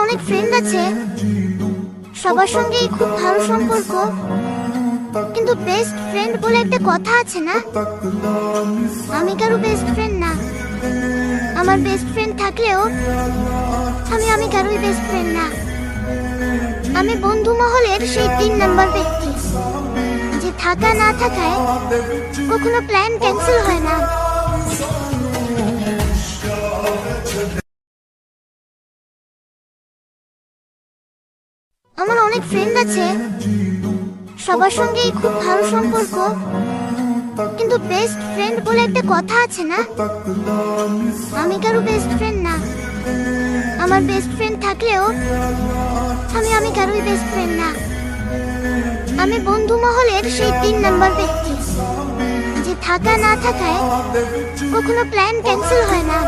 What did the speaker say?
অনেক ফ্রেন্ড আছে, সবার সঙ্গেই খুব ভালো সম্পর্ক, কিন্তু বেস্ট ফ্রেন্ড বলে একটা কথা আছে না? আমি কারো বেস্ট ফ্রেন্ড না। আমার বেস্ট ফ্রেন্ড থাকলেও আমি কারোই বেস্ট ফ্রেন্ড না। আমি বন্ধু মহলের সেই 3 নাম্বার ব্যক্তি, যে থাকা না থাকায় কখনো প্ল্যান ক্যান্সেল হয় না। আমার অনেক ফ্রেন্ড আছে, সবার সঙ্গেই খুব ভালো সম্পর্ক, কিন্তু বেস্ট ফ্রেন্ড বলে একটা কথা আছে না? আমি কারো বেস্ট ফ্রেন্ড না। আমার বেস্ট ফ্রেন্ড থাকলেও আমি কারোই বেস্ট ফ্রেন্ড না। আমি বন্ধু মহলের সেই 3 নাম্বার ব্যক্তি, যে থাকা না থাকায় কখনো প্ল্যান ক্যান্সেল হয় না।